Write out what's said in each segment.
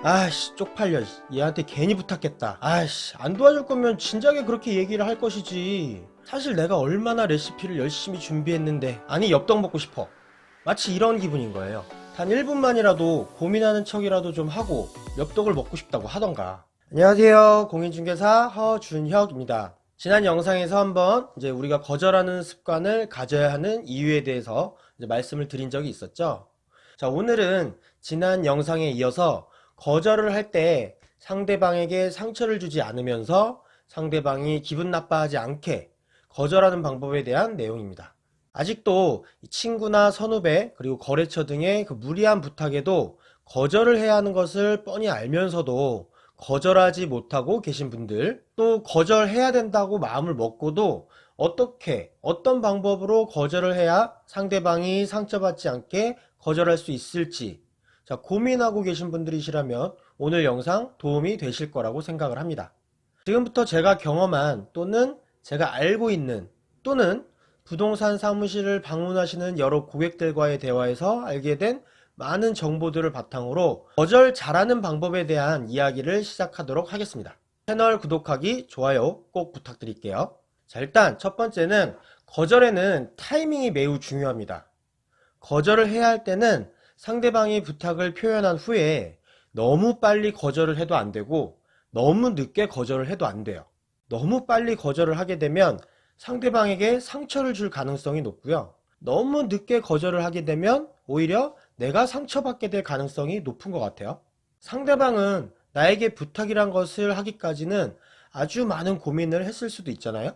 아씨 쪽팔려. 얘한테 괜히 부탁했다. 아씨 안 도와줄 거면 진작에 그렇게 얘기를 할 것이지. 사실 내가 얼마나 레시피를 열심히 준비했는데. 아니 엽떡 먹고 싶어. 마치 이런 기분인 거예요. 단 1분만이라도 고민하는 척이라도 좀 하고 엽떡을 먹고 싶다고 하던가. 안녕하세요, 공인중개사 허준혁입니다. 지난 영상에서 한번 이제 우리가 거절하는 습관을 가져야 하는 이유에 대해서 이제 말씀을 드린 적이 있었죠. 자, 오늘은 지난 영상에 이어서 거절을 할 때 상대방에게 상처를 주지 않으면서 상대방이 기분 나빠하지 않게 거절하는 방법에 대한 내용입니다. 아직도 친구나 선후배 그리고 거래처 등의 그 무리한 부탁에도 거절을 해야 하는 것을 뻔히 알면서도 거절하지 못하고 계신 분들, 또 거절해야 된다고 마음을 먹고도 어떤 방법으로 거절을 해야 상대방이 상처받지 않게 거절할 수 있을지 자, 고민하고 계신 분들이시라면 오늘 영상 도움이 되실 거라고 생각을 합니다. 지금부터 제가 경험한 또는 제가 알고 있는 또는 부동산 사무실을 방문하시는 여러 고객들과의 대화에서 알게 된 많은 정보들을 바탕으로 거절 잘하는 방법에 대한 이야기를 시작하도록 하겠습니다. 채널 구독하기, 좋아요 꼭 부탁드릴게요. 자, 일단 첫 번째는 거절에는 타이밍이 매우 중요합니다. 거절을 해야 할 때는 상대방이 부탁을 표현한 후에 너무 빨리 거절을 해도 안 되고 너무 늦게 거절을 해도 안 돼요. 너무 빨리 거절을 하게 되면 상대방에게 상처를 줄 가능성이 높고요. 너무 늦게 거절을 하게 되면 오히려 내가 상처받게 될 가능성이 높은 것 같아요. 상대방은 나에게 부탁이란 것을 하기까지는 아주 많은 고민을 했을 수도 있잖아요.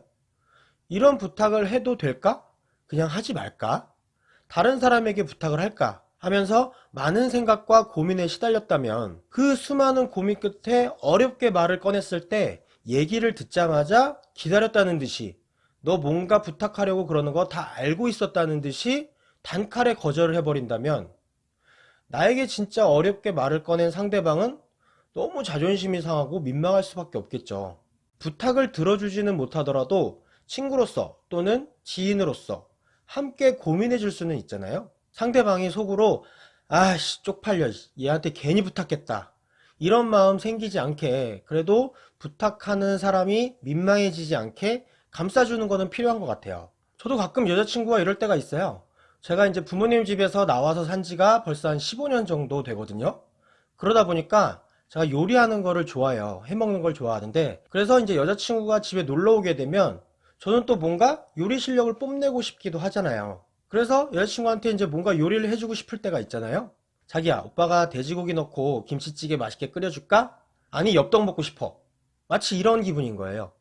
이런 부탁을 해도 될까? 그냥 하지 말까? 다른 사람에게 부탁을 할까? 하면서 많은 생각과 고민에 시달렸다면 그 수많은 고민 끝에 어렵게 말을 꺼냈을 때 얘기를 듣자마자 기다렸다는 듯이 너 뭔가 부탁하려고 그러는 거 다 알고 있었다는 듯이 단칼에 거절을 해버린다면 나에게 진짜 어렵게 말을 꺼낸 상대방은 너무 자존심이 상하고 민망할 수밖에 없겠죠. 부탁을 들어주지는 못하더라도 친구로서 또는 지인으로서 함께 고민해 줄 수는 있잖아요. 상대방이 속으로 아씨 쪽팔려 얘한테 괜히 부탁했다 이런 마음 생기지 않게 그래도 부탁하는 사람이 민망해지지 않게 감싸주는 거는 필요한 것 같아요. 저도 가끔 여자친구가 이럴 때가 있어요. 제가 이제 부모님 집에서 나와서 산 지가 벌써 한 15년 정도 되거든요. 그러다 보니까 제가 요리하는 거를 좋아해요. 해먹는 걸 좋아하는데 그래서 이제 여자친구가 집에 놀러 오게 되면 저는 또 뭔가 요리 실력을 뽐내고 싶기도 하잖아요. 그래서 여자친구한테 이제 뭔가 요리를 해주고 싶을 때가 있잖아요. 자기야, 오빠가 돼지고기 넣고 김치찌개 맛있게 끓여줄까? 아니, 엽떡 먹고 싶어. 마치 이런 기분인 거예요.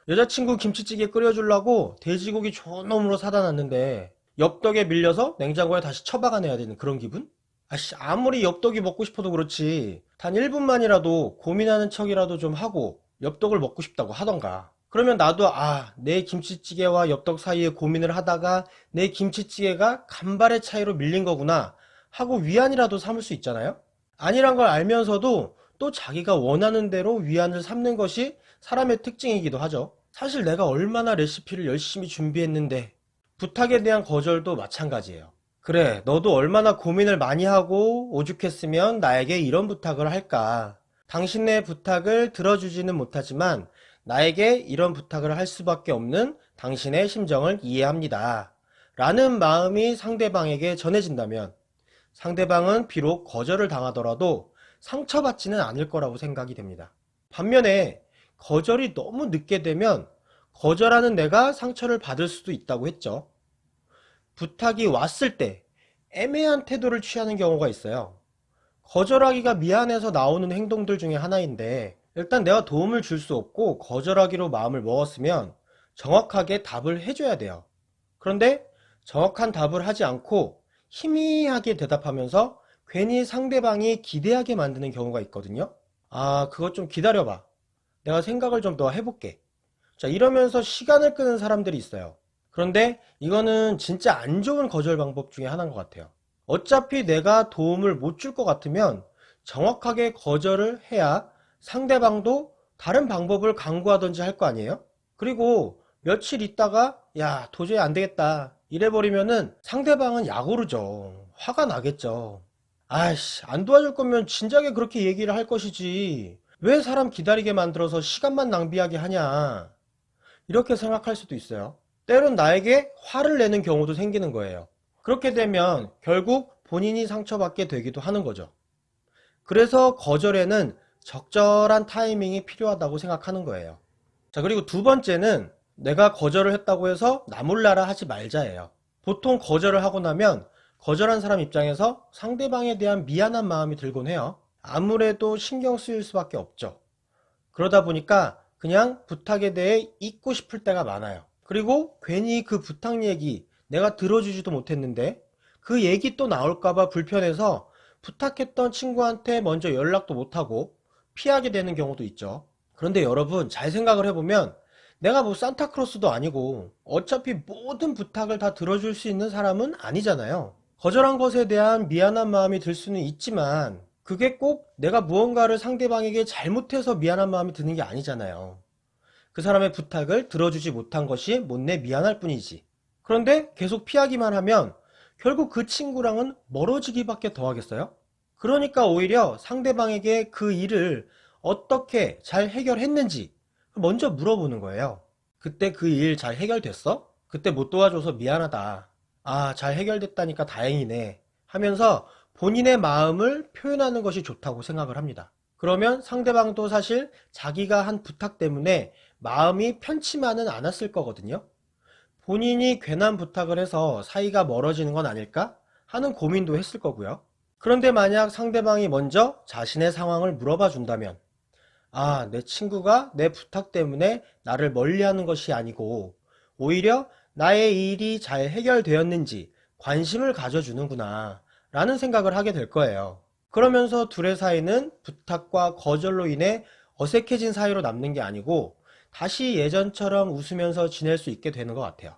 여자친구 김치찌개 끓여주려고 돼지고기 좋은 놈으로 사다 놨는데 엽떡에 밀려서 냉장고에 다시 처박아내야 되는 그런 기분? 아씨, 아무리 엽떡이 먹고 싶어도 그렇지 단 1분만이라도 고민하는 척이라도 좀 하고 엽떡을 먹고 싶다고 하던가. 그러면 나도 내 김치찌개와 엽떡 사이에 고민을 하다가 내 김치찌개가 간발의 차이로 밀린 거구나 하고 위안이라도 삼을 수 있잖아요. 아니란 걸 알면서도 또 자기가 원하는 대로 위안을 삼는 것이 사람의 특징이기도 하죠. 사실 내가 얼마나 레시피를 열심히 준비했는데 부탁에 대한 거절도 마찬가지예요. 그래, 너도 얼마나 고민을 많이 하고 오죽했으면 나에게 이런 부탁을 할까. 당신의 부탁을 들어주지는 못하지만 나에게 이런 부탁을 할 수밖에 없는 당신의 심정을 이해합니다. 라는 마음이 상대방에게 전해진다면 상대방은 비록 거절을 당하더라도 상처받지는 않을 거라고 생각이 됩니다. 반면에 거절이 너무 늦게 되면 거절하는 내가 상처를 받을 수도 있다고 했죠. 부탁이 왔을 때 애매한 태도를 취하는 경우가 있어요. 거절하기가 미안해서 나오는 행동들 중에 하나인데 일단 내가 도움을 줄 수 없고 거절하기로 마음을 먹었으면 정확하게 답을 해줘야 돼요. 그런데 정확한 답을 하지 않고 희미하게 대답하면서 괜히 상대방이 기대하게 만드는 경우가 있거든요. 그것 좀 기다려봐. 내가 생각을 좀 더 해볼게. 자, 이러면서 시간을 끄는 사람들이 있어요. 그런데 이거는 진짜 안 좋은 거절 방법 중에 하나인 것 같아요. 어차피 내가 도움을 못 줄 것 같으면 정확하게 거절을 해야 상대방도 다른 방법을 강구하든지 할 거 아니에요? 그리고 며칠 있다가 야 도저히 안 되겠다 이래버리면은 상대방은 약 오르죠. 화가 나겠죠. 아이씨, 안 도와줄 거면 진작에 그렇게 얘기를 할 것이지. 왜 사람 기다리게 만들어서 시간만 낭비하게 하냐. 이렇게 생각할 수도 있어요. 때론 나에게 화를 내는 경우도 생기는 거예요. 그렇게 되면 결국 본인이 상처받게 되기도 하는 거죠. 그래서 거절에는 적절한 타이밍이 필요하다고 생각하는 거예요. 자, 그리고 두 번째는 내가 거절을 했다고 해서 나몰라라 하지 말자예요. 보통 거절을 하고 나면 거절한 사람 입장에서 상대방에 대한 미안한 마음이 들곤 해요. 아무래도 신경 쓰일 수밖에 없죠. 그러다 보니까 그냥 부탁에 대해 잊고 싶을 때가 많아요. 그리고 괜히 그 부탁 얘기 내가 들어주지도 못했는데 그 얘기 또 나올까봐 불편해서 부탁했던 친구한테 먼저 연락도 못하고 피하게 되는 경우도 있죠. 그런데 여러분 잘 생각을 해보면 내가 뭐 산타크로스도 아니고 어차피 모든 부탁을 다 들어줄 수 있는 사람은 아니잖아요. 거절한 것에 대한 미안한 마음이 들 수는 있지만 그게 꼭 내가 무언가를 상대방에게 잘못해서 미안한 마음이 드는 게 아니잖아요. 그 사람의 부탁을 들어주지 못한 것이 못내 미안할 뿐이지. 그런데 계속 피하기만 하면 결국 그 친구랑은 멀어지기밖에 더 하겠어요? 그러니까 오히려 상대방에게 그 일을 어떻게 잘 해결했는지 먼저 물어보는 거예요. 그때 그 일 잘 해결됐어? 그때 못 도와줘서 미안하다. 아, 잘 해결됐다니까 다행이네. 하면서 본인의 마음을 표현하는 것이 좋다고 생각을 합니다. 그러면 상대방도 사실 자기가 한 부탁 때문에 마음이 편치만은 않았을 거거든요. 본인이 괜한 부탁을 해서 사이가 멀어지는 건 아닐까 하는 고민도 했을 거고요. 그런데 만약 상대방이 먼저 자신의 상황을 물어봐 준다면 아, 내 친구가 내 부탁 때문에 나를 멀리하는 것이 아니고 오히려 나의 일이 잘 해결되었는지 관심을 가져주는구나 라는 생각을 하게 될 거예요. 그러면서 둘의 사이는 부탁과 거절로 인해 어색해진 사이로 남는 게 아니고 다시 예전처럼 웃으면서 지낼 수 있게 되는 것 같아요.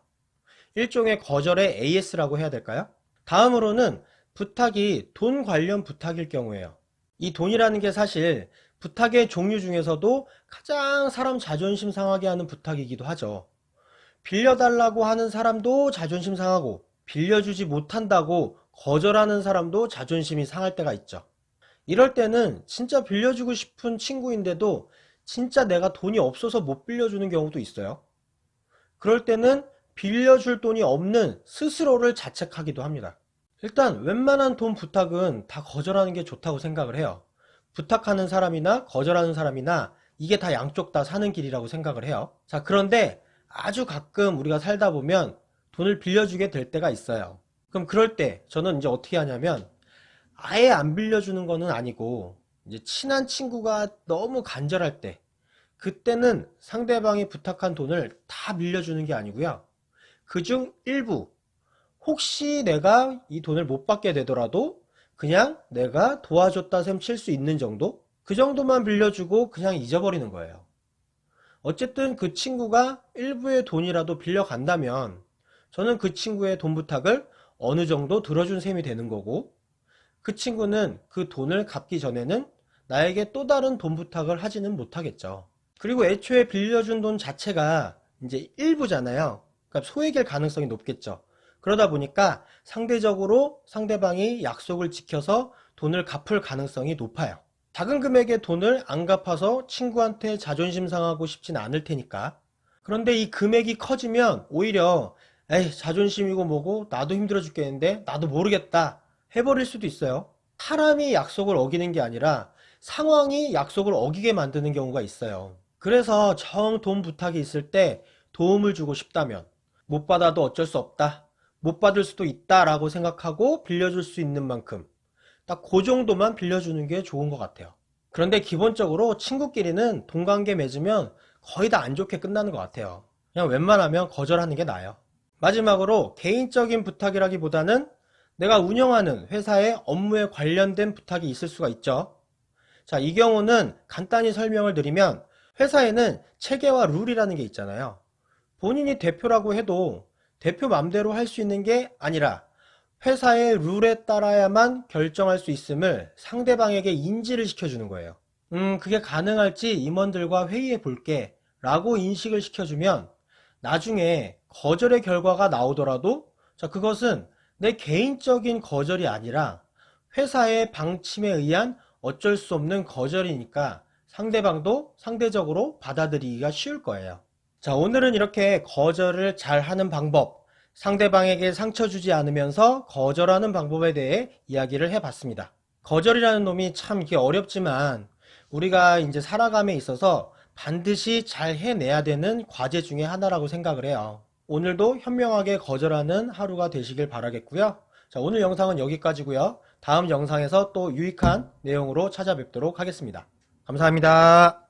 일종의 거절의 AS라고 해야 될까요? 다음으로는 부탁이 돈 관련 부탁일 경우에요. 이 돈이라는 게 사실 부탁의 종류 중에서도 가장 사람 자존심 상하게 하는 부탁이기도 하죠. 빌려달라고 하는 사람도 자존심 상하고 빌려주지 못한다고 거절하는 사람도 자존심이 상할 때가 있죠. 이럴 때는 진짜 빌려주고 싶은 친구인데도 진짜 내가 돈이 없어서 못 빌려주는 경우도 있어요. 그럴 때는 빌려줄 돈이 없는 스스로를 자책하기도 합니다. 일단 웬만한 돈 부탁은 다 거절하는 게 좋다고 생각을 해요. 부탁하는 사람이나 거절하는 사람이나 이게 다 양쪽 다 사는 길이라고 생각을 해요. 자, 그런데 아주 가끔 우리가 살다 보면 돈을 빌려주게 될 때가 있어요. 그럼 그럴 때 저는 이제 어떻게 하냐면 아예 안 빌려주는 거는 아니고 이제 친한 친구가 너무 간절할 때 그때는 상대방이 부탁한 돈을 다 빌려주는 게 아니고요. 그중 일부 혹시 내가 이 돈을 못 받게 되더라도 그냥 내가 도와줬다 셈 칠 수 있는 정도? 그 정도만 빌려주고 그냥 잊어버리는 거예요. 어쨌든 그 친구가 일부의 돈이라도 빌려간다면 저는 그 친구의 돈 부탁을 어느 정도 들어준 셈이 되는 거고 그 친구는 그 돈을 갚기 전에는 나에게 또 다른 돈 부탁을 하지는 못하겠죠. 그리고 애초에 빌려준 돈 자체가 이제 일부잖아요. 그러니까 소액일 가능성이 높겠죠. 그러다 보니까 상대적으로 상대방이 약속을 지켜서 돈을 갚을 가능성이 높아요. 작은 금액의 돈을 안 갚아서 친구한테 자존심 상하고 싶진 않을 테니까. 그런데 이 금액이 커지면 오히려 에이 자존심이고 뭐고 나도 힘들어 죽겠는데 나도 모르겠다 해버릴 수도 있어요. 사람이 약속을 어기는 게 아니라 상황이 약속을 어기게 만드는 경우가 있어요. 그래서 정 돈 부탁이 있을 때 도움을 주고 싶다면 못 받아도 어쩔 수 없다. 못 받을 수도 있다라고 생각하고 빌려줄 수 있는 만큼 딱 그 정도만 빌려주는 게 좋은 것 같아요. 그런데 기본적으로 친구끼리는 돈 관계 맺으면 거의 다 안 좋게 끝나는 것 같아요. 그냥 웬만하면 거절하는 게 나아요. 마지막으로 개인적인 부탁이라기보다는 내가 운영하는 회사의 업무에 관련된 부탁이 있을 수가 있죠. 자, 이 경우는 간단히 설명을 드리면 회사에는 체계와 룰이라는 게 있잖아요. 본인이 대표라고 해도 대표 맘대로 할 수 있는 게 아니라 회사의 룰에 따라야만 결정할 수 있음을 상대방에게 인지를 시켜주는 거예요. 그게 가능할지 임원들과 회의해 볼게 라고 인식을 시켜주면 나중에 거절의 결과가 나오더라도 자, 그것은 내 개인적인 거절이 아니라 회사의 방침에 의한 어쩔 수 없는 거절이니까 상대방도 상대적으로 받아들이기가 쉬울 거예요. 자, 오늘은 이렇게 거절을 잘 하는 방법, 상대방에게 상처 주지 않으면서 거절하는 방법에 대해 이야기를 해봤습니다. 거절이라는 놈이 참 이게 어렵지만 우리가 이제 살아감에 있어서 반드시 잘 해내야 되는 과제 중에 하나라고 생각을 해요. 오늘도 현명하게 거절하는 하루가 되시길 바라겠고요. 자, 오늘 영상은 여기까지고요. 다음 영상에서 또 유익한 내용으로 찾아뵙도록 하겠습니다. 감사합니다.